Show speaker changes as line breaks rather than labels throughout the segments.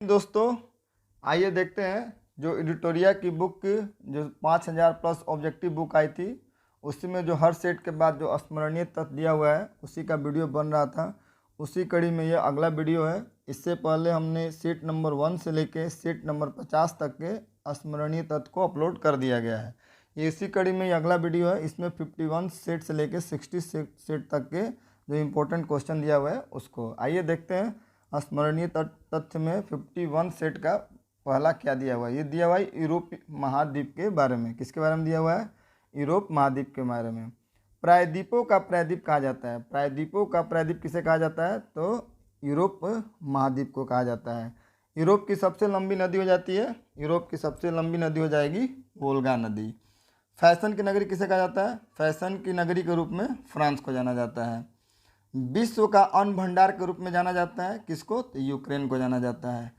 दोस्तों आइए देखते हैं जो एडिटोरिया की बुक जो 5000 प्लस ऑब्जेक्टिव बुक आई थी उसी में जो हर सेट के बाद जो स्मरणीय तथ्य दिया हुआ है उसी का वीडियो बन रहा था। उसी कड़ी में यह अगला वीडियो है। इससे पहले हमने सेट नंबर 1 से लेके सेट नंबर 50 तक के स्मरणीय तथ्य को अपलोड कर दिया गया है। ये इसी कड़ी में ये अगला वीडियो है। इसमें 51 सेट से लेके 60 सेट तक के जो इम्पोर्टेंट क्वेश्चन दिया हुआ है उसको आइए देखते हैं। स्मरणीय तथ्य में 51 सेट का पहला क्या दिया हुआ है। ये दिया हुआ है यूरोप महाद्वीप के बारे में। किसके बारे में दिया हुआ है? यूरोप महाद्वीप के बारे में। प्रायद्वीपों का प्रायद्वीप कहा जाता है। प्रायद्वीपों का प्रायद्वीप किसे कहा जाता है? तो यूरोप महाद्वीप को कहा जाता है। यूरोप की सबसे लंबी नदी हो जाती है, यूरोप की सबसे लंबी नदी हो जाएगी वोल्गा नदी। फैशन की नगरी किसे कहा जाता है? फैशन की नगरी के रूप में फ्रांस को जाना जाता है। विश्व का अन्न भंडार के रूप में जाना जाता है किसको? तो यूक्रेन को जाना जाता है।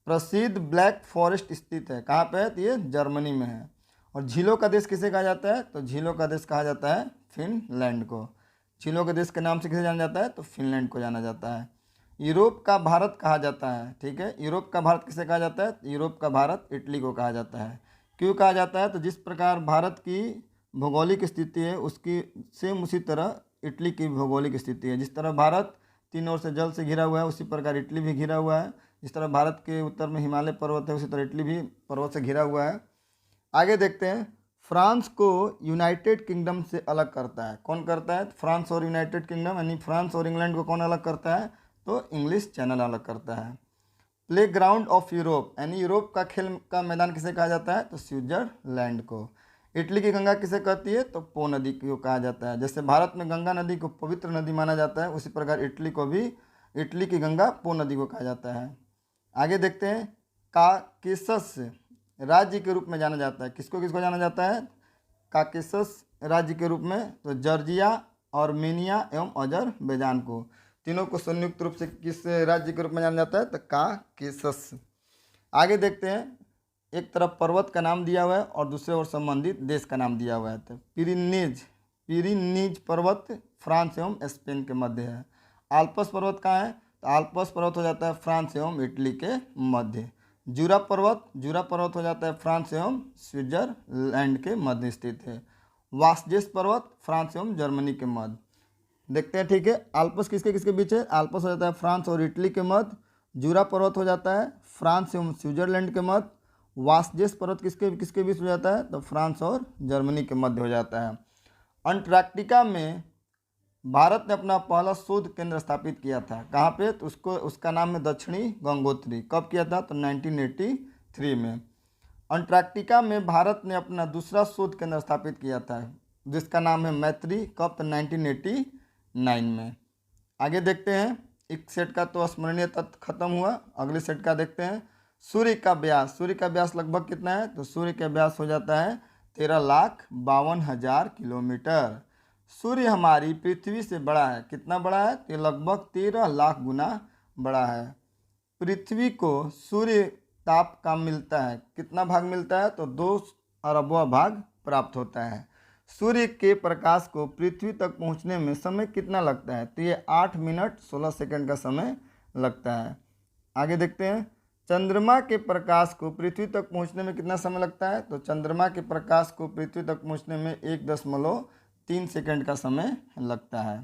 प्रसिद्ध ब्लैक फॉरेस्ट स्थित है कहाँ पे है? तो ये जर्मनी में है। और झीलों का देश किसे कहा जाता है? तो झीलों का देश कहा जाता है फिनलैंड को। झीलों के देश के नाम से किसे जाना जाता है? तो फिनलैंड को जाना जाता है। यूरोप का भारत कहा जाता है, ठीक है। यूरोप का भारत किसे कहा जाता है? यूरोप का भारत इटली को कहा जाता है। क्यों कहा जाता है? तो जिस प्रकार भारत की भौगोलिक स्थिति है उसकी सेम उसी तरह इटली की भौगोलिक स्थिति है। जिस तरह भारत तीन ओर से जल से घिरा हुआ है उसी प्रकार इटली भी घिरा हुआ है। जिस तरह भारत के उत्तर में हिमालय पर्वत है उसी तरह इटली भी पर्वत से घिरा हुआ है। आगे देखते हैं। फ्रांस को यूनाइटेड किंगडम से अलग करता है कौन करता है? फ्रांस और यूनाइटेड किंगडम यानी फ्रांस और इंग्लैंड को कौन अलग करता है? तो इंग्लिश चैनल अलग करता है। प्ले ग्राउंड ऑफ यूरोप यानी यूरोप का खेल का मैदान किसे कहा जाता है? तो स्विट्जरलैंड को। इटली की गंगा किसे कहती है? तो पो नदी को कहा जाता है। जैसे भारत में गंगा नदी को पवित्र नदी माना जाता है उसी प्रकार इटली को भी इटली की गंगा पो नदी को कहा जाता है। आगे देखते हैं। काकेशस राज्य के रूप में जाना जाता है किसको किसको जाना जाता है? काकेशस राज्य के रूप में तो जॉर्जिया, आर्मेनिया एवं अजरबैजान को, तीनों को संयुक्त रूप से किस राज्य के रूप में जाना जाता है? तो काकेशस। आगे देखते हैं। एक तरफ पर्वत का नाम दिया हुआ है और दूसरे ओर संबंधित देश का नाम दिया हुआ है। तो पिरिनीज पर्वत फ्रांस एवं स्पेन के मध्य है। आल्प्स पर्वत कहाँ है? तो आल्प्स पर्वत हो जाता है फ्रांस एवं इटली के मध्य। जूरा पर्वत हो जाता है फ्रांस एवं स्विट्जरलैंड के मध्य स्थित है। वास्जेस पर्वत फ्रांस एवं जर्मनी के मध्य। देखते हैं, ठीक है। आल्प्स किसके किसके बीच है? आल्प्स हो जाता है फ्रांस और इटली के मध्य। जूरा पर्वत हो जाता है फ्रांस एवं स्विट्जरलैंड के मध्य। वास्जेस पर्वत किसके किसके बीच हो जाता है? तो फ्रांस और जर्मनी के मध्य हो जाता है। अंटार्कटिका में भारत ने अपना पहला शोध केंद्र स्थापित किया था कहाँ पे? तो उसका नाम है दक्षिणी गंगोत्री। कब किया था? तो 1983 में। अंटार्कटिका में भारत ने अपना दूसरा शोध केंद्र स्थापित किया था जिसका नाम है मैत्री। कब? तो 1989 में। आगे देखते हैं। एक सेट का तो स्मरणीय तथ्य खत्म हुआ। अगले सेट का देखते हैं। सूर्य का व्यास लगभग कितना है? तो सूर्य का व्यास हो जाता है 13,52,000 किलोमीटर। सूर्य हमारी पृथ्वी से बड़ा है। कितना बड़ा है? तो लगभग 13 लाख गुना बड़ा है। पृथ्वी को सूर्य ताप का मिलता है कितना भाग मिलता है? तो 2 अरबवां भाग प्राप्त होता है। सूर्य के प्रकाश को पृथ्वी तक पहुंचने में समय कितना लगता है? तो ये 8 मिनट 16 सेकंड का समय लगता है। आगे देखते हैं। चंद्रमा के प्रकाश को पृथ्वी तक पहुंचने में कितना समय लगता है? तो चंद्रमा के प्रकाश को पृथ्वी तक पहुंचने में 1.3 सेकंड का समय लगता है।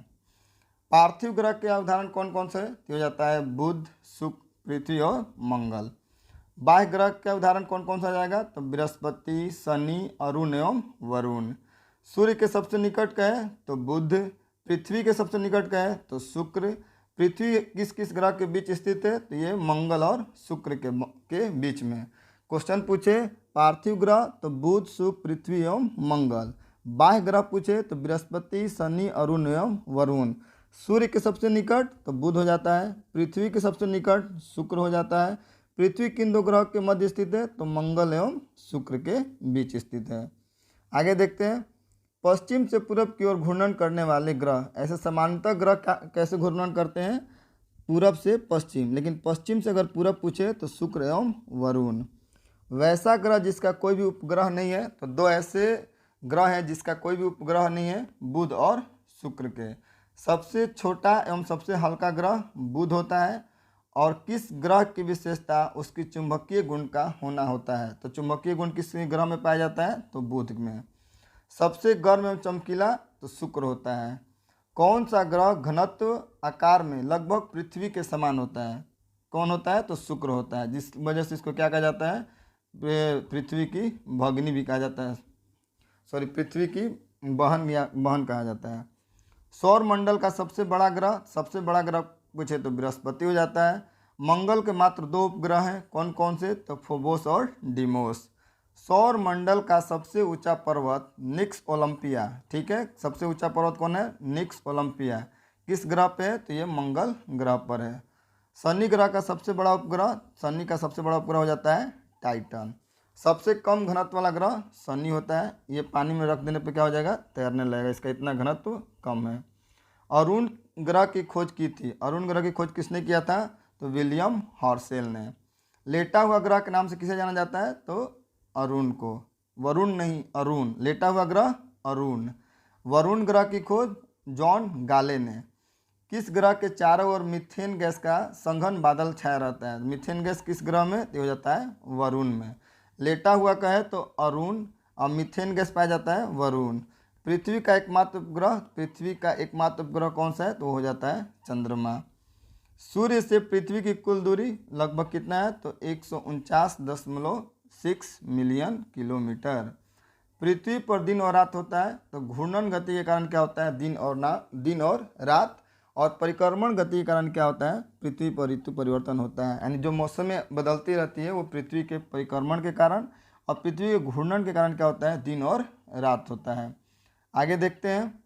पार्थिव ग्रह के उदाहरण कौन कौन से हो जाता है? बुध, शुक्र, पृथ्वी और मंगल। बाह्य ग्रह का उदाहरण कौन कौन सा आ जाएगा? तो बृहस्पति, शनि, अरुण एवं वरुण। सूर्य के सबसे निकट का है तो बुध। पृथ्वी के सबसे निकट का है तो शुक्र। पृथ्वी किस किस ग्रह के बीच स्थित है? तो ये मंगल और शुक्र के बीच में। क्वेश्चन पूछे पार्थिव ग्रह तो बुध, शुक्र, पृथ्वी एवं मंगल। बाह्य ग्रह पूछे तो बृहस्पति, शनि, अरुण एवं वरुण। सूर्य के सबसे निकट तो बुध हो जाता है। पृथ्वी के सबसे निकट शुक्र हो जाता है। पृथ्वी किन 2 ग्रह के मध्य स्थित है? तो मंगल एवं शुक्र के बीच स्थित है। आगे देखते हैं। पश्चिम से पूरब की ओर घूर्णन करने वाले ग्रह, ऐसे सामान्यतः ग्रह कैसे घूर्णन करते हैं? पूरब से पश्चिम, लेकिन पश्चिम से अगर पूरब पूछे तो शुक्र एवं वरुण। वैसा ग्रह जिसका कोई भी उपग्रह नहीं है तो 2 ऐसे ग्रह हैं जिसका कोई भी उपग्रह नहीं है, बुध और शुक्र के। सबसे छोटा एवं सबसे हल्का ग्रह बुध होता है और किस ग्रह की विशेषता उसकी चुंबकीय गुण का होना होता है। तो चुंबकीय गुण किस ग्रह में पाया जाता है, तो बुध में। सबसे गर्म एवं चमकीला तो शुक्र होता है। कौन सा ग्रह घनत्व आकार में लगभग पृथ्वी के समान होता है, कौन होता है, तो शुक्र होता है, जिस वजह से इसको क्या कहा जाता है, पृथ्वी की भगिनी भी कहा जाता है, सॉरी पृथ्वी की बहन या बहन कहा जाता है। सौर मंडल का सबसे बड़ा ग्रह पूछे तो बृहस्पति हो जाता है। मंगल के मात्र 2 उपग्रह हैं, कौन कौन से, तो फोबोस और डिमोस। सौर मंडल का सबसे ऊंचा पर्वत निक्स ओलंपिया, ठीक है, सबसे ऊंचा पर्वत कौन है, निक्स ओलंपिया, किस ग्रह पे है, तो ये मंगल ग्रह पर है। शनि ग्रह का सबसे बड़ा उपग्रह, शनि का सबसे बड़ा उपग्रह हो जाता है टाइटन। सबसे कम घनत्व वाला ग्रह शनि होता है, ये पानी में रख देने पे क्या हो जाएगा, तैरने लगेगा, इसका इतना घनत्व कम है। अरुण ग्रह की खोज की थी, अरुण ग्रह की खोज किसने किया था, तो विलियम हर्शेल ने। लेटा हुआ ग्रह के नाम से किसे जाना जाता है, तो अरुण को, वरुण नहीं अरुण, लेटा हुआ ग्रह अरुण। वरुण ग्रह की खोज जॉन गाले ने। किस ग्रह के चारों ओर मीथेन गैस का संघन बादल छाया रहता है, मीथेन गैस किस ग्रह में, तो हो जाता है वरुण में। लेटा हुआ का है तो अरुण, और मीथेन गैस पाया जाता है वरुण। पृथ्वी का एकमात्र उपग्रह कौन सा है, तो हो जाता है चंद्रमा। सूर्य से पृथ्वी की कुल दूरी लगभग कितना है, तो 149.6 मिलियन किलोमीटर। पृथ्वी पर दिन और रात होता है, तो घूर्णन गति के कारण क्या होता है, दिन और रात। और परिक्रमण गति के कारण क्या होता है, पृथ्वी पर ऋतु परिवर्तन होता है, यानी जो मौसमें बदलती रहती है वो पृथ्वी के परिक्रमण के कारण, और पृथ्वी के घूर्णन के कारण क्या होता है, दिन और रात होता है। आगे देखते हैं,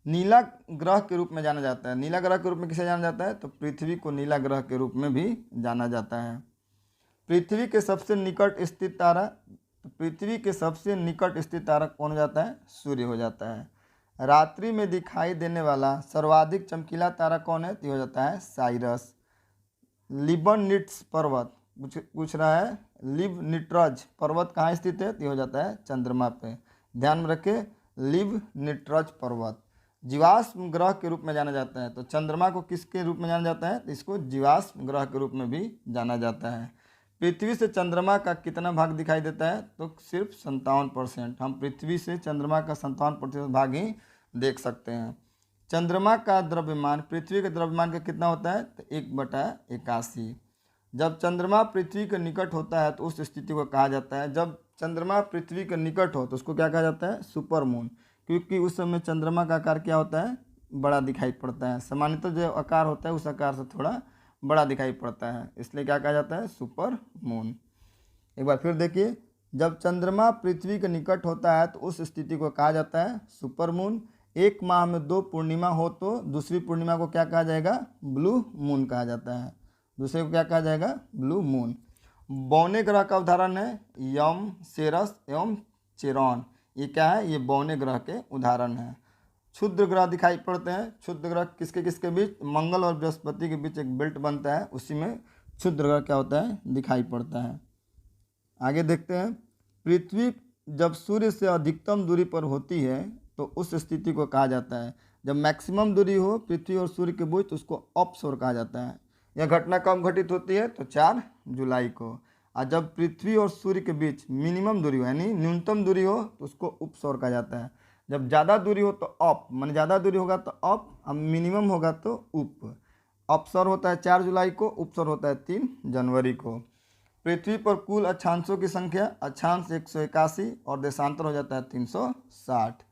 नीला ग्रह के रूप में जाना जाता है, नीला ग्रह के रूप में किसे जाना जाता है, तो पृथ्वी को नीला ग्रह के रूप में भी जाना जाता है। पृथ्वी के सबसे निकट स्थित तारा, पृथ्वी के सबसे निकट स्थित तारा कौन हो जाता है, सूर्य हो जाता है। रात्रि में दिखाई देने वाला सर्वाधिक चमकीला तारा कौन है, तो हो जाता है साइरस। लिबनिट्स पर्वत पूछ रहा है, लिबनिट्रज पर्वत कहाँ स्थित है, तो हो जाता है चंद्रमा पे, ध्यान में रखें, लिबनिट्रज पर्वत। जीवाश्म ग्रह के रूप में जाना जाता है, तो चंद्रमा को किसके रूप में जाना जाता है, तो इसको जीवाश्म ग्रह के रूप में भी जाना जाता है। पृथ्वी से चंद्रमा का कितना भाग दिखाई देता है, तो सिर्फ 57%, हम पृथ्वी से चंद्रमा का 57% भाग ही देख सकते हैं। चंद्रमा का द्रव्यमान पृथ्वी के द्रव्यमान का कितना होता है, तो 1/81। जब चंद्रमा पृथ्वी के निकट होता है तो उस स्थिति को कहा जाता है, जब चंद्रमा पृथ्वी के निकट हो तो उसको क्या कहा जाता है, सुपर मून, क्योंकि उस समय चंद्रमा का आकार क्या होता है, बड़ा दिखाई पड़ता है, सामान्यतः जो आकार होता है उस आकार से थोड़ा बड़ा दिखाई पड़ता है, इसलिए क्या कहा जाता है, सुपर मून। एक बार फिर देखिए, जब चंद्रमा पृथ्वी के निकट होता है तो उस स्थिति को कहा जाता है सुपर मून। एक माह में 2 पूर्णिमा हो तो दूसरी पूर्णिमा को क्या कहा जाएगा, ब्लू मून कहा जाता है, दूसरे को क्या कहा जाएगा, ब्लू मून। बौने ग्रह का उदाहरण है यम, सेरस एवं चेरॉन, ये क्या है, ये बौने ग्रह के उदाहरण हैं। क्षुद्र ग्रह दिखाई पड़ते हैं, क्षुद्र ग्रह किसके किसके बीच, मंगल और बृहस्पति के बीच एक बेल्ट बनता है, उसी में क्षुद्र ग्रह क्या होता है, दिखाई पड़ता है। आगे देखते हैं, पृथ्वी जब सूर्य से अधिकतम दूरी पर होती है तो उस स्थिति को कहा जाता है, जब मैक्सिमम दूरी हो पृथ्वी और सूर्य के बीच तो उसको अपसौर कहा जाता है। यह घटना कब घटित होती है, तो 4 जुलाई को। और जब पृथ्वी और सूर्य के बीच मिनिमम दूरी हो यानी न्यूनतम दूरी हो तो उसको उपसौर कहा जाता है। जब ज़्यादा दूरी हो तो अप, माने ज़्यादा दूरी होगा तो अप, अब मिनिमम होगा तो उप। अपसौर होता है 4 जुलाई को, उपसौर होता है 3 जनवरी को। पृथ्वी पर कुल अक्षांशों की संख्या, अक्षांश 181 और देशांतर हो जाता है 360।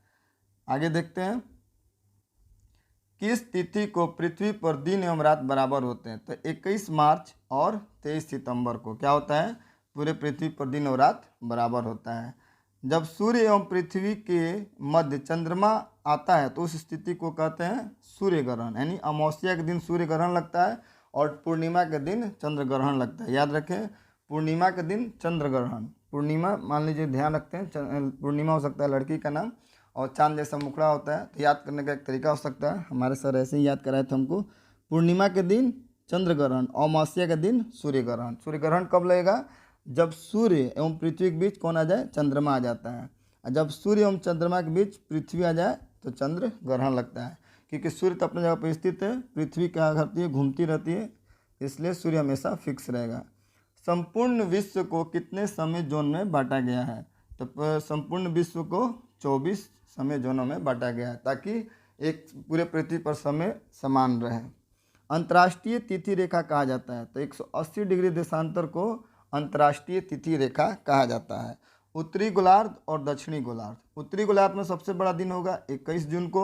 आगे देखते हैं, किस तिथि को पृथ्वी पर दिन एवं रात बराबर होते हैं, तो 21 मार्च और 23 सितंबर को क्या होता है, पूरे पृथ्वी पर दिन और रात बराबर होता है। जब सूर्य एवं पृथ्वी के मध्य चंद्रमा आता है तो उस स्थिति को कहते हैं सूर्य ग्रहण, यानी अमावस्या के दिन सूर्य ग्रहण लगता है और पूर्णिमा के दिन चंद्र ग्रहण लगता है। याद रखें, पूर्णिमा के दिन चंद्र ग्रहण, पूर्णिमा मान लीजिए, ध्यान रखते हैं, पूर्णिमा हो सकता है लड़की का नाम, और चांद जैसा मुखड़ा होता है, तो याद करने का एक तरीका हो सकता है, हमारे सर ऐसे ही याद कराए थे हमको। पूर्णिमा के दिन चंद्र ग्रहण, अमावस्या के दिन सूर्य ग्रहण। सूर्य ग्रहण कब लगेगा, जब सूर्य एवं पृथ्वी के बीच कौन आ जाए, चंद्रमा आ जाता है। और जब सूर्य एवं चंद्रमा के बीच पृथ्वी आ जाए तो चंद्र ग्रहण लगता है, क्योंकि सूर्य तो अपनी जगह पर स्थित है, पृथ्वी क्या करती है, घूमती रहती है, इसलिए सूर्य हमेशा फिक्स रहेगा। संपूर्ण विश्व को कितने समय जोन में बांटा गया है? तो संपूर्ण विश्व को 24 समय जोनों में बांटा गया है ताकि एक पूरे पृथ्वी पर समय समान रहे। अंतर्राष्ट्रीय तिथि रेखा कहा जाता है, तो 180 डिग्री देशांतर को अंतर्राष्ट्रीय तिथि रेखा कहा जाता है। उत्तरी गोलार्ध और दक्षिणी गोलार्ध, उत्तरी गोलार्ध में सबसे बड़ा दिन होगा 21 जून को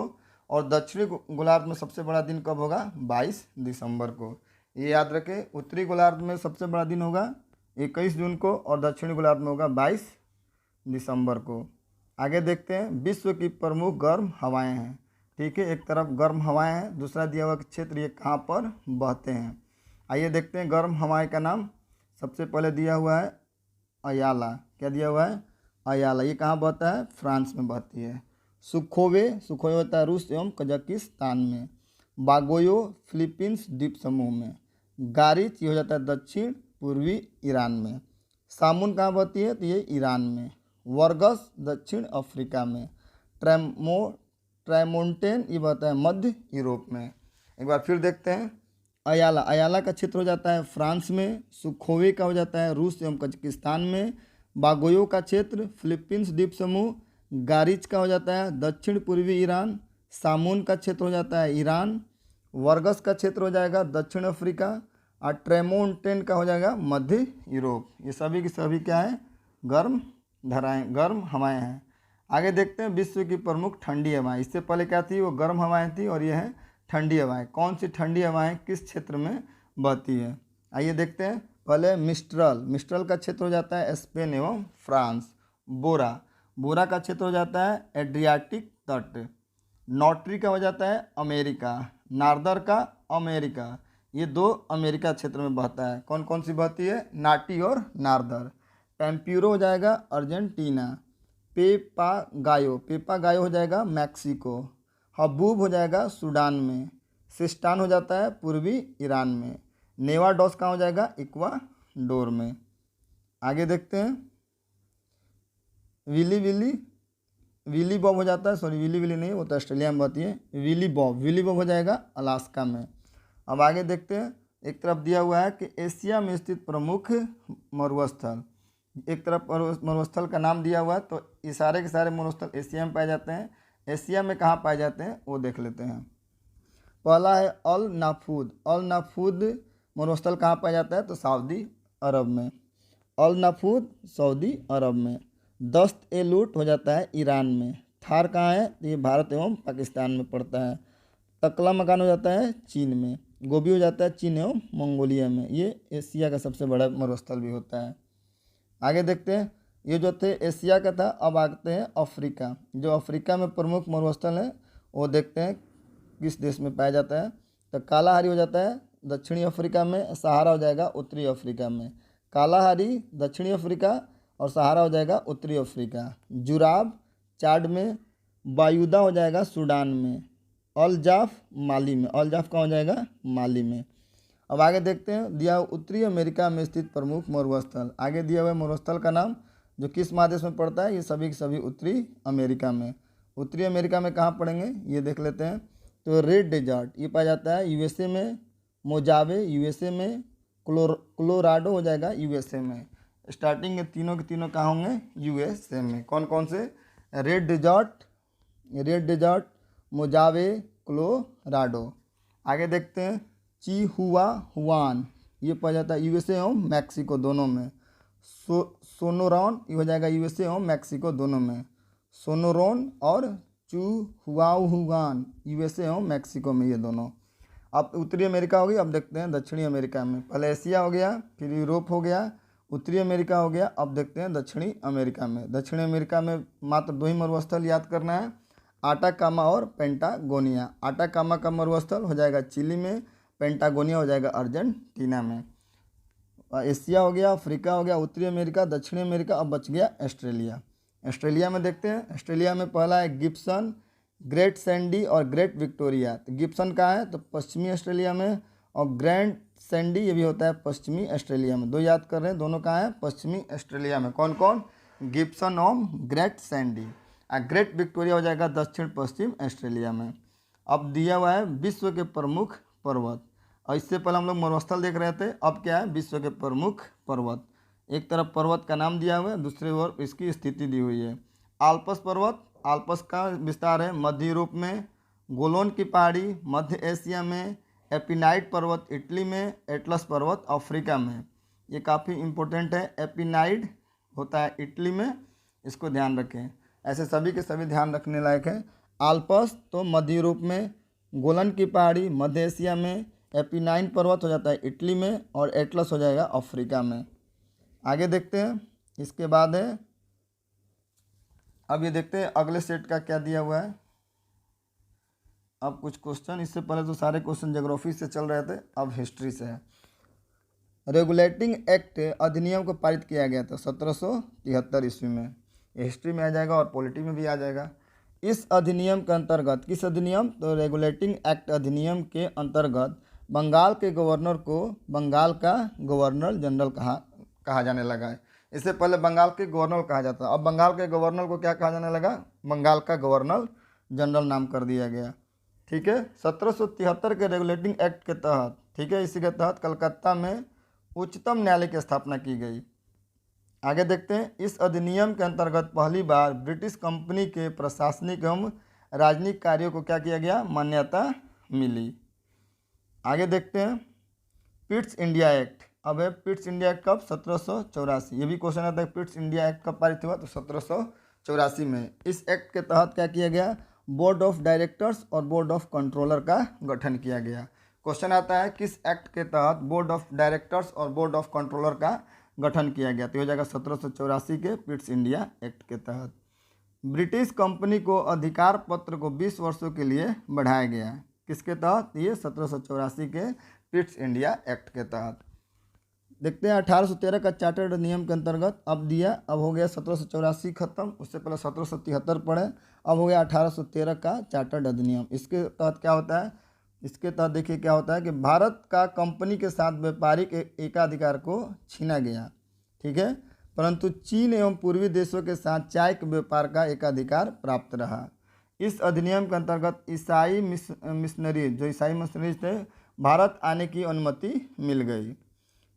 और दक्षिणी गोलार्ध में सबसे बड़ा दिन कब होगा? 22 दिसंबर को। ये याद रखें, उत्तरी गोलार्ध में सबसे बड़ा दिन होगा 21 जून को और दक्षिणी गोलार्ध में होगा 22 दिसंबर को। आगे देखते हैं, विश्व की प्रमुख गर्म हवाएं हैं। ठीक है, एक तरफ गर्म हवाएं हैं, दूसरा दिया हुआ क्षेत्र ये कहाँ पर बहते हैं। आइए देखते हैं गर्म हवाएं का नाम। सबसे पहले दिया हुआ है अयाला। क्या दिया हुआ है? अयाला। ये कहाँ बहता है? फ्रांस में बहती है। सुखोवे, सुखोवे होता है रूस एवं कजाकिस्तान में। बागोयो फिलीपींस द्वीप समूह में। गारिच ये हो जाता है दक्षिण पूर्वी ईरान में। सामुन कहाँ बहती है? तो ये ईरान में। वर्गस दक्षिण अफ्रीका में। ट्रायमोंटेन ये बहता है मध्य यूरोप में। एक बार फिर देखते हैं, अयाला, अयाला का क्षेत्र हो जाता है फ्रांस में। सुखोवे का हो जाता है रूस एवं कजाकिस्तान में। बागोयो का क्षेत्र फिलीपींस द्वीप समूह। गारिच का हो जाता है दक्षिण पूर्वी ईरान। सामून का क्षेत्र हो जाता है ईरान। वर्गस का क्षेत्र हो जाएगा दक्षिण अफ्रीका और ट्रेमोंटेन का हो जाएगा मध्य यूरोप। ये सभी की सभी क्या है? गर्म धाराएं, गर्म हवाएं हैं। आगे देखते हैं विश्व की प्रमुख ठंडी हवाएं। इससे पहले क्या थी? वो गर्म हवाएं थी और ये है ठंडी हवाएं। कौन सी ठंडी हवाएं किस क्षेत्र में बहती है? आइए देखते हैं। पहले मिस्ट्रल, मिस्ट्रल का क्षेत्र हो जाता है स्पेन एवं फ्रांस। बोरा, बोरा का क्षेत्र हो जाता है एड्रियाटिक तट। नॉट्री का हो जाता है अमेरिका। नार्दर का अमेरिका। ये दो अमेरिका क्षेत्र में बहता है। कौन कौन सी बहती है? नाटी और नार्दर। पैम्प्यूरो हो जाएगा अर्जेंटीना। पेपागायो, पेपागायो हो जाएगा मैक्सिको। हबूब हो जाएगा सूडान में। सिस्टान हो जाता है पूर्वी ईरान में। नेवाडोस कहाँ हो जाएगा? इक्वाडोर में। आगे देखते हैं, विली बॉब हो जाता है, सॉरी विली नहीं, वो तो ऑस्ट्रेलिया में बहती है। विली बॉब हो जाएगा अलास्का में। अब आगे देखते हैं, एक तरफ दिया हुआ है कि एशिया में स्थित प्रमुख मरुस्थल। एक तरफ मरुस्थल का नाम दिया हुआ है, तो ये सारे के सारे मरुस्थल एशिया में पाए जाते हैं। एशिया में कहाँ पाए जाते हैं वो देख लेते हैं। पहला है अल नाफूद। अल नाफूद मरुस्थल कहाँ पाया जाता है? तो सऊदी अरब में। अल नाफूद सऊदी अरब में। दस्त ए लूट हो जाता है ईरान में। थार कहाँ है? तो ये भारत एवं पाकिस्तान में पड़ता है। तकला मकान हो जाता है चीन में। गोभी हो जाता है चीन एवं मंगोलिया में। ये एशिया का सबसे बड़ा मरुस्थल भी होता है। आगे देखते हैं, ये जो थे एशिया का था, अब आते हैं अफ्रीका। जो अफ्रीका में प्रमुख मरुस्थल है वो देखते हैं किस देश में पाया जाता है। तो कालाहारी हो जाता है दक्षिणी अफ्रीका में। सहारा हो जाएगा उत्तरी अफ्रीका में। कालाहारी दक्षिणी अफ्रीका और सहारा हो जाएगा उत्तरी अफ्रीका। जुराब चाड में। बायूदा हो जाएगा सूडान में। अलजाफ माली में। अलजाफ कहाँ हो जाएगा? माली में। अब आगे देखते हैं, दिया उत्तरी अमेरिका में स्थित प्रमुख मरुस्थल। आगे दिया हुआ मरुस्थल का नाम जो किस महादेश में पड़ता है? ये सभी के सभी उत्तरी अमेरिका में। उत्तरी अमेरिका में कहाँ पड़ेंगे ये देख लेते हैं। तो रेड डेजर्ट ये पाया जाता है यूएसए में। मोजावे यूएसए में। क्लोराडो हो जाएगा यूएसए में। स्टार्टिंग के तीनों कहाँ होंगे? यूएसए में। कौन कौन से? रेड डेजर्ट, मोजावे, क्लोराडो। आगे देखते हैं, चिहुआहुआन ये पाया जाता है यूएसए और मैक्सिको दोनों में। सोनोरॉन ये हो जाएगा यूएसए और मैक्सिको दोनों में। सोनोरॉन और चिहुआहुआन यूएसए और मैक्सिको में, ये दोनों। अब उत्तरी अमेरिका हो गई। अब देखते हैं दक्षिणी अमेरिका में। पहले एशिया हो गया, फिर यूरोप हो गया, उत्तरी अमेरिका हो गया। अब देखते हैं दक्षिणी अमेरिका में। दक्षिणी अमेरिका में मात्र दो ही मरुस्थल याद करना है, आटाकामा और पेंटागोनिया। आटाकामा का मरुस्थल हो जाएगा चिली में। पेंटागोनिया हो जाएगा अर्जेंटीना में। एशिया हो गया, अफ्रीका हो गया, उत्तरी अमेरिका, दक्षिणी अमेरिका। अब बच गया ऑस्ट्रेलिया। ऑस्ट्रेलिया में देखते हैं, ऑस्ट्रेलिया में पहला है गिब्सन, ग्रेट सैंडी और ग्रेट विक्टोरिया। तो गिब्सन कहाँ है? तो पश्चिमी ऑस्ट्रेलिया में। और ग्रैंड सैंडी ये भी होता है पश्चिमी ऑस्ट्रेलिया में। दो याद कर रहे हैं, दोनों कहाँ है? पश्चिमी ऑस्ट्रेलिया में। कौन कौन? गिब्सन और ग्रेट सैंडी। ग्रेट विक्टोरिया हो जाएगा दक्षिण पश्चिम ऑस्ट्रेलिया में। अब दिया हुआ है विश्व के प्रमुख पर्वत। और इससे पहले हम लोग मरुस्थल देख रहे थे। अब क्या है, विश्व के प्रमुख पर्वत। एक तरफ पर्वत का नाम दिया हुआ है, दूसरी ओर इसकी स्थिति दी हुई है। आल्प्स पर्वत, आल्प्स का विस्तार है मध्य यूरोप में, गोलोन की पहाड़ी मध्य एशिया में, एपिनाइड पर्वत इटली में, एटलस पर्वत अफ्रीका में। ये काफ़ी इम्पोर्टेंट है। एपिनाइड होता है इटली में, इसको ध्यान रखें। ऐसे सभी के सभी ध्यान रखने लायक है। आल्प्स तो मध्य यूरोप में, गोलन की पहाड़ी मध्य एशिया में, एपिनाइन पर्वत हो जाता है इटली में, और एटलस हो जाएगा अफ्रीका में। आगे देखते हैं। इसके बाद है, अब ये देखते हैं अगले सेट का क्या दिया हुआ है। अब कुछ क्वेश्चन, इससे पहले तो सारे क्वेश्चन ज्योग्राफी से चल रहे थे, अब हिस्ट्री से है। रेगुलेटिंग एक्ट अधिनियम को पारित किया गया था 1773 ईस्वी में। ये हिस्ट्री में आ जाएगा और पॉलिटी में भी आ जाएगा। इस अधिनियम के अंतर्गत, किस अधिनियम, तो रेगुलेटिंग एक्ट अधिनियम के अंतर्गत बंगाल के गवर्नर को बंगाल का गवर्नर जनरल कहा जाने लगा है। इससे पहले बंगाल के गवर्नर कहा जाता, अब बंगाल के गवर्नर को क्या कहा जाने लगा, बंगाल का गवर्नर जनरल नाम कर दिया गया। ठीक है, 1773 के रेगुलेटिंग एक्ट के तहत, ठीक है, इसी के तहत कलकत्ता में उच्चतम न्यायालय की स्थापना की गई। आगे देखते हैं। इस अधिनियम के अंतर्गत पहली बार ब्रिटिश कंपनी के प्रशासनिक एवं राजनीतिक कार्यों को क्या किया गया, मान्यता मिली। आगे देखते हैं। पिट्स इंडिया एक्ट, अब है पिट्स इंडिया एक्ट कब, 1784। ये भी क्वेश्चन आता है, पिट्स इंडिया एक्ट कब पारित हुआ, तो 1784 में। इस एक्ट के तहत क्या किया गया, बोर्ड ऑफ डायरेक्टर्स और बोर्ड ऑफ कंट्रोलर का गठन किया गया। क्वेश्चन आता है, किस एक्ट के तहत बोर्ड ऑफ डायरेक्टर्स और बोर्ड ऑफ कंट्रोलर का गठन किया गया, तो हो जाएगा 1784 के पिट्स इंडिया एक्ट के तहत। ब्रिटिश कंपनी को अधिकार पत्र को 20 वर्षों के लिए बढ़ाया गया। किसके तहत, ये 1784 के पिट्स इंडिया एक्ट के तहत। देखते हैं 1813 का चार्टर्ड नियम के अंतर्गत, अब दिया, अब हो गया 1784 खत्म, उससे पहले 1773 पढ़े, अब हो गया 1813 का चार्टर्ड अधिनियम। इसके तहत क्या होता है, इसके तहत देखिए क्या होता है कि भारत का कंपनी के साथ व्यापारिक एकाधिकार को छीना गया। ठीक है, परंतु चीन एवं पूर्वी देशों के साथ चाय के व्यापार का एकाधिकार प्राप्त रहा। इस अधिनियम के अंतर्गत ईसाई मिशनरी, जो ईसाई मिशनरीज थे, भारत आने की अनुमति मिल गई।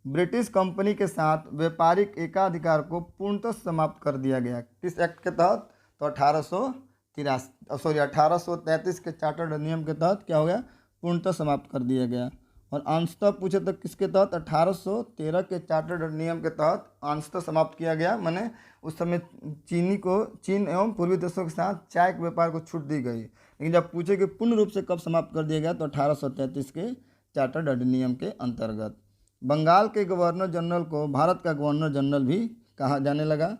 ब्रिटिश कंपनी के साथ व्यापारिक एकाधिकार को पूर्णतः समाप्त कर दिया गया। किस एक्ट के तहत, तो 1833 के चार्टर्ड अधिनियम के तहत क्या हो गया, पूर्णतः समाप्त कर दिया गया। और अंशतः पूछे तो किसके तहत, 1813 के चार्टर्ड अधिनियम के तहत अंशतः समाप्त किया गया। मैंने उस समय चीन एवं पूर्वी देशों के साथ चाय के व्यापार को छूट दी गई, लेकिन जब पूछे कि पूर्ण रूप से कब समाप्त कर दिया गया, तो 1833 के चार्टर्ड अधिनियम के अंतर्गत। बंगाल के गवर्नर जनरल को भारत का गवर्नर जनरल भी कहा जाने लगा।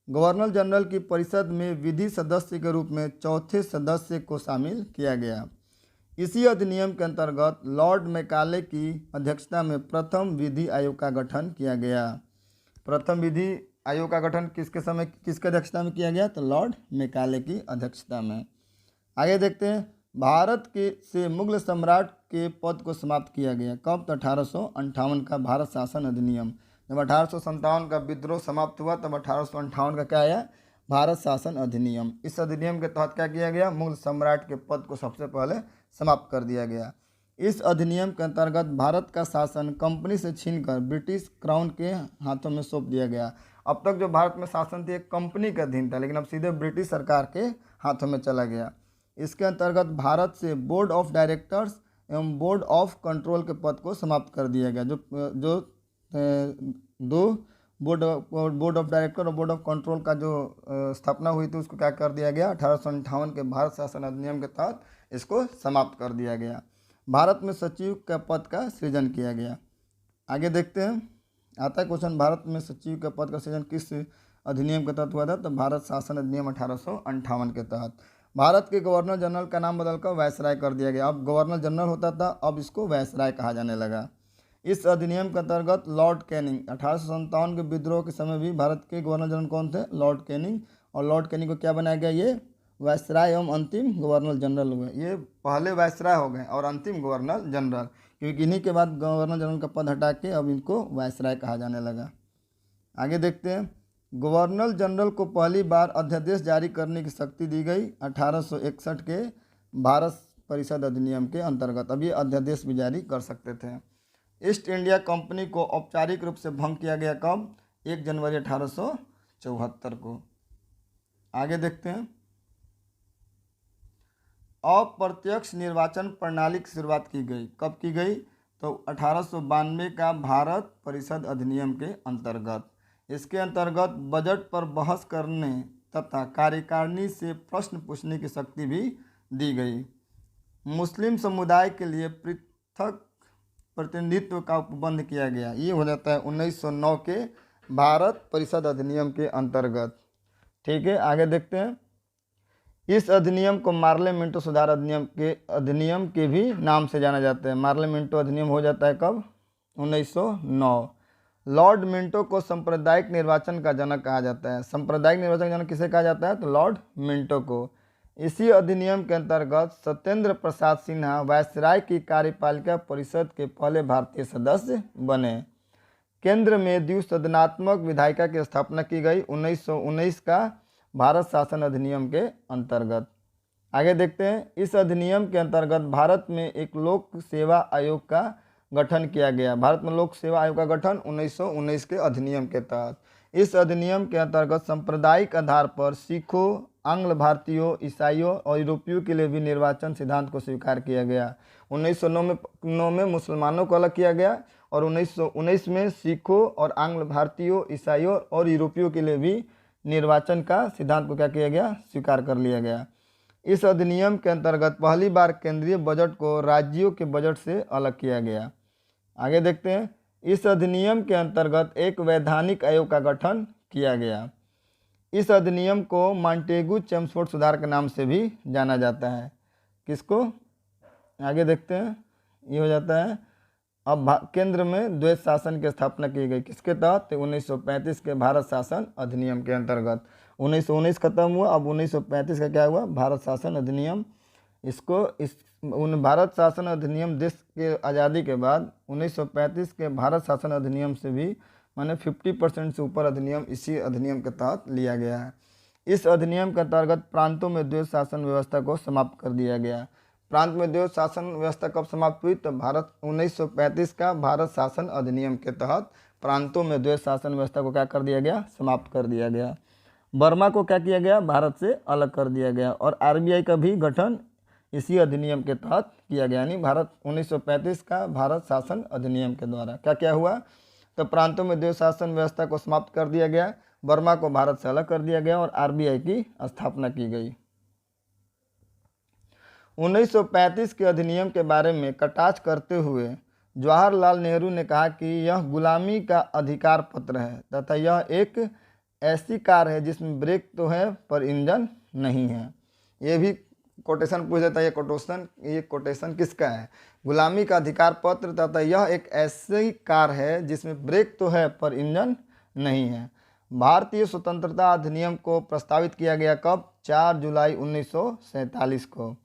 गवर्नर जनरल की परिषद में विधि सदस्य के रूप में चौथे सदस्य को शामिल किया गया। इसी अधिनियम के अंतर्गत लॉर्ड मैकाले की अध्यक्षता में प्रथम विधि आयोग का गठन किया गया। प्रथम विधि आयोग का गठन किसके अध्यक्षता में किया गया, तो लॉर्ड मैकाले की अध्यक्षता में। आगे देखते हैं। भारत से मुगल सम्राट के पद को समाप्त किया गया। कब, तो 1858 का भारत शासन अधिनियम। जब 1857 का विद्रोह समाप्त हुआ, तब 1858 का क्या आया, भारत शासन अधिनियम। इस अधिनियम के तहत क्या किया गया, मुगल सम्राट के पद को सबसे पहले समाप्त कर दिया गया। इस अधिनियम के अंतर्गत भारत का शासन कंपनी से छीनकर ब्रिटिश क्राउन के हाथों में सौंप दिया गया। अब तक जो भारत में शासन थी एक कंपनी का अधीन था, लेकिन अब सीधे ब्रिटिश सरकार के हाथों में चला गया। इसके अंतर्गत भारत से बोर्ड ऑफ डायरेक्टर्स एवं बोर्ड ऑफ कंट्रोल के पद को समाप्त कर दिया गया। जो दो बोर्ड ऑफ डायरेक्टर और बोर्ड ऑफ कंट्रोल का जो स्थापना हुई थी, उसको क्या कर दिया गया, 1858 के भारत शासन अधिनियम के तहत इसको समाप्त कर दिया गया। भारत में सचिव के पद का सृजन किया गया। आगे देखते हैं। आता है क्वेश्चन, भारत में सचिव के पद का सृजन किस अधिनियम के तहत हुआ था, तो भारत शासन अधिनियम 1858 के तहत। भारत के गवर्नर जनरल का नाम बदलकर वायसराय कर दिया गया। अब गवर्नर जनरल होता था, अब इसको वायसराय कहा जाने लगा। इस अधिनियम के अंतर्गत लॉर्ड कैनिंग, 1857 के विद्रोह के समय भी भारत के गवर्नर जनरल कौन थे, लॉर्ड कैनिंग। और लॉर्ड कैनिंग को क्या बनाया गया, ये वायसराय एवं अंतिम गवर्नर जनरल हुए। ये पहले वायसराय हो गए और अंतिम गवर्नर जनरल, क्योंकि इन्हीं के बाद गवर्नर जनरल का पद हटा के अब इनको वायसराय कहा जाने लगा। आगे देखते हैं। गवर्नर जनरल को पहली बार अध्यादेश जारी करने की शक्ति दी गई 1861 के भारत परिषद अधिनियम के अंतर्गत। अब ये अध्यादेश भी जारी कर सकते थे। ईस्ट इंडिया कंपनी को औपचारिक रूप से भंग किया गया कब? 1 जनवरी 1874 को। आगे देखते हैं। अप्रत्यक्ष निर्वाचन प्रणाली की शुरुआत की गई, कब की गई? तो 1892 का भारत परिषद अधिनियम के अंतर्गत। इसके अंतर्गत बजट पर बहस करने तथा कार्यकारिणी से प्रश्न पूछने की शक्ति भी दी गई। मुस्लिम समुदाय के लिए पृथक प्रतिनिधित्व का उपबंध किया गया। ये हो जाता है 1909 के भारत परिषद अधिनियम के अंतर्गत। ठीक है, आगे देखते हैं। इस अधिनियम को मार्ले मिंटो सुधार अधिनियम के भी नाम से जाना जाता है। मार्ले मिंटो अधिनियम हो जाता है कब? 1909। लॉर्ड मिंटो को सांप्रदायिक निर्वाचन का जनक कहा जाता है। सांप्रदायिक निर्वाचन का जनक किसे कहा जाता है? तो लॉर्ड मिंटो को। इसी अधिनियम के अंतर्गत सत्येंद्र प्रसाद सिन्हा वायसराय की कार्यपालिका परिषद के पहले भारतीय सदस्य बने। केंद्र में द्विसदनात्मक विधायिका की स्थापना की गई 1919 का भारत शासन अधिनियम के अंतर्गत। आगे देखते हैं। इस अधिनियम के अंतर्गत भारत में एक लोक सेवा आयोग का गठन किया गया। भारत में लोक सेवा आयोग का गठन 1919 के अधिनियम के तहत। इस अधिनियम के अंतर्गत सांप्रदायिक आधार पर सिखों, आंग्ल भारतीयों, ईसाइयों और यूरोपियों के लिए भी निर्वाचन सिद्धांत को स्वीकार किया गया। 1909 में मुसलमानों को अलग किया गया और 1919 में सिखों और आंग्ल भारतीयों, ईसाइयों और यूरोपियों के लिए भी निर्वाचन का सिद्धांत को क्या किया गया? स्वीकार कर लिया गया। इस अधिनियम के अंतर्गत पहली बार केंद्रीय बजट को राज्यों के बजट से अलग किया गया। आगे देखते हैं। इस अधिनियम के अंतर्गत एक वैधानिक आयोग का गठन किया गया। इस अधिनियम को मॉन्टेगू चेम्सफोर्ड सुधार के नाम से भी जाना जाता है। किसको? आगे देखते हैं। ये हो जाता है। अब केंद्र में द्वैत शासन की स्थापना की गई। किसके तहत? 1935 के भारत शासन अधिनियम के अंतर्गत। 1919 खत्म हुआ, अब 1935 का क्या हुआ? भारत शासन अधिनियम। भारत शासन अधिनियम देश के आज़ादी के बाद 1935 के भारत शासन अधिनियम से भी माने 50% से ऊपर अधिनियम इसी अधिनियम के तहत लिया गया है। इस अधिनियम के अंतर्गत प्रांतों में द्वैत शासन व्यवस्था को समाप्त कर दिया गया। प्रांत में द्वैत शासन व्यवस्था कब समाप्त हुई? तो 1935 का भारत शासन अधिनियम के तहत प्रांतों में द्वैत शासन व्यवस्था को क्या कर दिया गया? समाप्त कर दिया गया। बर्मा को क्या किया गया? भारत से अलग कर दिया गया। और आरबीआई का भी गठन इसी अधिनियम के तहत किया गया। यानी 1935 का भारत शासन अधिनियम के द्वारा क्या क्या हुआ? तो प्रांतों में द्वैत शासन व्यवस्था को समाप्त कर दिया गया, बर्मा को भारत से अलग कर दिया गया और आरबीआई की स्थापना की गई। 1935 के अधिनियम के बारे में कटाक्ष करते हुए जवाहरलाल नेहरू ने कहा कि यह गुलामी का अधिकार पत्र है तथा यह एक ऐसी कार है जिसमें ब्रेक तो है पर इंजन नहीं है। ये भी कोटेशन पूछ देता है। ये कोटेशन किसका है? गुलामी का अधिकार पत्र तथा यह एक ऐसी कार है जिसमें ब्रेक तो है पर इंजन नहीं है। भारतीय स्वतंत्रता अधिनियम को प्रस्तावित किया गया कब? 4 जुलाई 1947 को।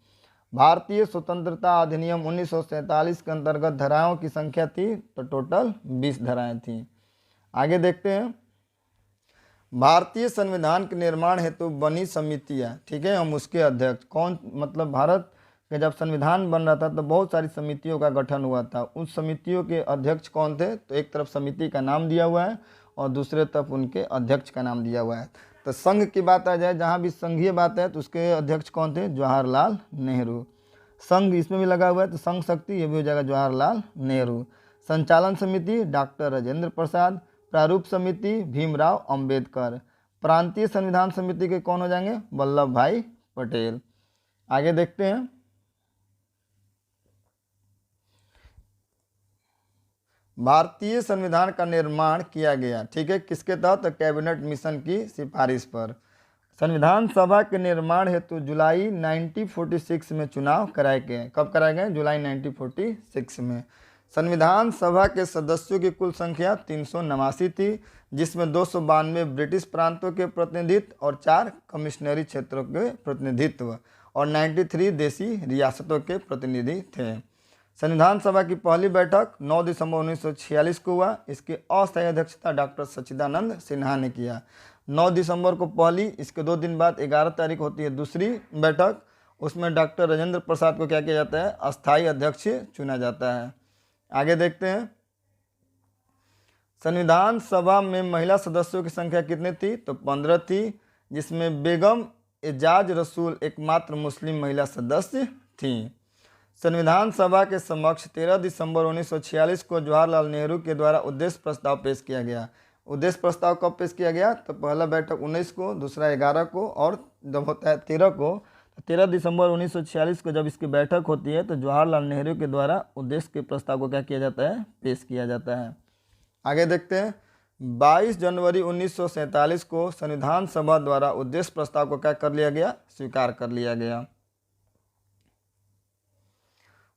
भारतीय स्वतंत्रता अधिनियम 1947 के अंतर्गत धाराओं की संख्या थी तो टोटल 20 धाराएं थीं। आगे देखते हैं। भारतीय संविधान के निर्माण हेतु बनी समितियां, ठीक है, हम उसके अध्यक्ष कौन? मतलब भारत के जब संविधान बन रहा था तो बहुत सारी समितियों का गठन हुआ था। उन समितियों के अध्यक्ष कौन थे? तो एक तरफ समिति का नाम दिया हुआ है और दूसरे तरफ उनके अध्यक्ष का नाम दिया हुआ है। तो संघ की बात आ जाए, जहाँ भी संघीय बात है तो उसके अध्यक्ष कौन थे? जवाहरलाल नेहरू। संघ इसमें भी लगा हुआ है तो संघ शक्ति, ये भी हो जाएगा जवाहरलाल नेहरू। संचालन समिति डॉक्टर राजेंद्र प्रसाद। प्रारूप समिति भीमराव अंबेडकर। प्रांतीय संविधान समिति के कौन हो जाएंगे? वल्लभ भाई पटेल। आगे देखते हैं। भारतीय संविधान का निर्माण किया गया, ठीक है, किसके तहत? तो कैबिनेट मिशन की सिफारिश पर। संविधान सभा के निर्माण हेतु जुलाई 1946 में चुनाव कराए गए। कब कराए गए? जुलाई 1946 में। संविधान सभा के सदस्यों की कुल संख्या 389 थी, जिसमें 292 ब्रिटिश प्रांतों के प्रतिनिधित्व और 4 कमिश्नरी क्षेत्रों के प्रतिनिधित्व और 93 देसी रियासतों के प्रतिनिधि थे। संविधान सभा की पहली बैठक 9 दिसंबर 1946 को हुआ। इसकी अस्थायी अध्यक्षता डॉक्टर सच्चिदानंद सिन्हा ने किया। 9 दिसंबर को पहली, इसके 2 दिन बाद 11 तारीख होती है दूसरी बैठक उसमें डॉक्टर राजेंद्र प्रसाद को क्या किया जाता है, अस्थायी अध्यक्ष चुना जाता है। आगे देखते हैं, संविधान सभा में महिला सदस्यों की संख्या कितनी थी, तो 15 थी, जिसमें बेगम एजाज रसूल एकमात्र मुस्लिम महिला सदस्य थी। संविधान सभा के समक्ष 13 दिसंबर 1946 को जवाहरलाल नेहरू के द्वारा उद्देश्य प्रस्ताव पेश किया गया। उद्देश्य प्रस्ताव कब पेश किया गया, तो पहला बैठक 19 को, दूसरा 11 को, और जब होता है 13 को, 13 दिसंबर 1946 को जब इसकी बैठक होती है तो जवाहरलाल नेहरू के द्वारा उद्देश्य के प्रस्ताव को क्या किया जाता है, पेश किया जाता है। आगे देखते हैं, 22 जनवरी 1947 को संविधान सभा द्वारा उद्देश्य प्रस्ताव को क्या कर लिया गया, स्वीकार कर लिया गया।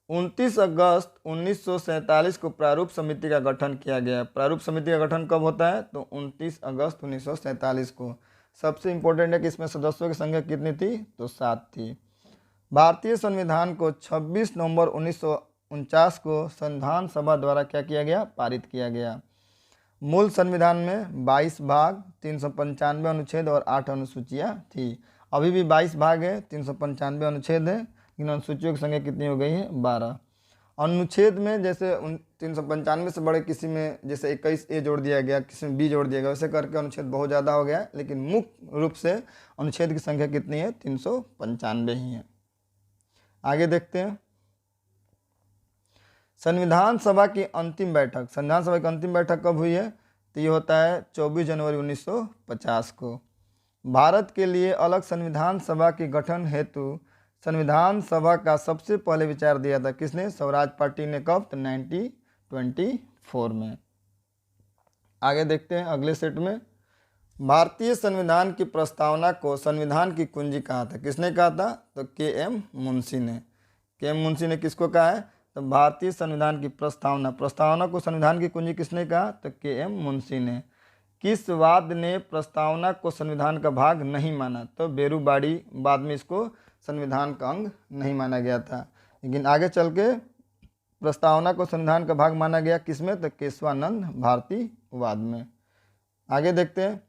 29 अगस्त 1947 को प्रारूप समिति का गठन किया गया। प्रारूप समिति का गठन कब होता है, तो 29 अगस्त 1947 को। सबसे इम्पोर्टेंट है कि इसमें सदस्यों की संख्या कितनी थी, तो 7 थी। भारतीय संविधान को 26 नवंबर 1949 को संविधान सभा द्वारा क्या किया गया, पारित किया गया। मूल संविधान में 22 भाग, 395 अनुच्छेद और 8 अनुसूचियाँ थी। अभी भी 22 भाग है, 395 अनुच्छेद है, लेकिन अनुसूचियों की संख्या कितनी हो गई है, 12। अनुच्छेद में जैसे 395 से बड़े किसी में जैसे 21A जोड़ दिया गया, किसी में B जोड़ दिया गया, वैसे करके अनुच्छेद बहुत ज़्यादा हो गया, लेकिन मुख्य रूप से अनुच्छेद की संख्या कितनी है, 395 ही है। आगे देखते हैं, संविधान सभा की अंतिम बैठक। संविधान सभा की अंतिम बैठक कब हुई है, तो ये होता है 24 जनवरी 1950 को। भारत के लिए अलग संविधान सभा के गठन हेतु संविधान सभा का सबसे पहले विचार दिया था किसने, स्वराज पार्टी ने। कब, तो 1924 में। आगे देखते हैं अगले सेट में, भारतीय संविधान की प्रस्तावना को संविधान की कुंजी कहा था। किसने कहा था, तो के.एम. मुंशी ने। के.एम. मुंशी ने किसको कहा है, तो भारतीय संविधान की प्रस्तावना को संविधान की कुंजी किसने कहा, तो के.एम. मुंशी ने। किस वाद ने प्रस्तावना को संविधान का भाग नहीं माना, तो बेरूबाड़ी बाद में इसको संविधान का अंग नहीं माना गया था, लेकिन आगे चल के प्रस्तावना को संविधान का भाग माना गया किसमें, तो केशवानंद भारती वाद में। आगे देखते हैं,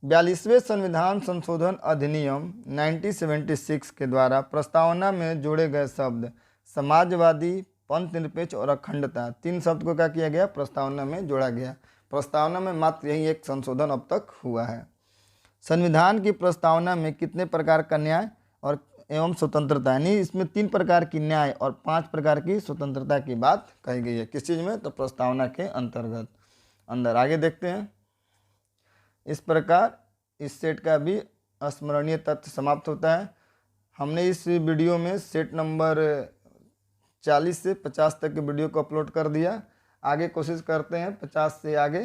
42वें संविधान संशोधन अधिनियम 1976 के द्वारा प्रस्तावना में जोड़े गए शब्द समाजवादी, पंथ निरपेक्ष और अखंडता, 3 शब्द को क्या किया गया, प्रस्तावना में जोड़ा गया। प्रस्तावना में मात्र यही एक संशोधन अब तक हुआ है। संविधान की प्रस्तावना में कितने प्रकार का न्याय और एवं स्वतंत्रता, यानी इसमें 3 प्रकार की न्याय और 5 प्रकार की स्वतंत्रता की बात कही गई है। किस चीज़ में, तो प्रस्तावना के अंतर्गत अंदर। आगे देखते हैं, इस प्रकार इस सेट का भी स्मरणीय तथ्य समाप्त होता है। हमने इस वीडियो में सेट नंबर 40 से 50 तक के वीडियो को अपलोड कर दिया। आगे कोशिश करते हैं 50 से आगे,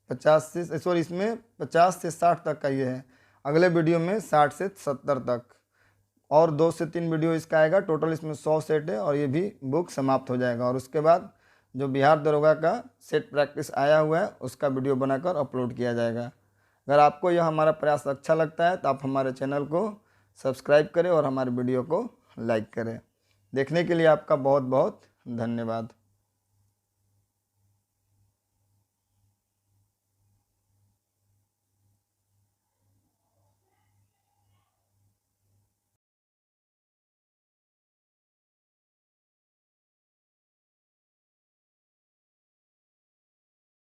50 से सॉरी इसमें 50 से 60 तक का ये है। अगले वीडियो में 60 से 70 तक, और 2 से 3 वीडियो इसका आएगा। टोटल इसमें 100 सेट है और ये भी बुक समाप्त हो जाएगा। और उसके बाद जो बिहार दरोगा का सेट प्रैक्टिस आया हुआ है उसका वीडियो बनाकर अपलोड किया जाएगा। अगर आपको यह हमारा प्रयास अच्छा लगता है तो आप हमारे चैनल को सब्सक्राइब करें और हमारे वीडियो को लाइक करें। देखने के लिए आपका बहुत बहुत धन्यवाद।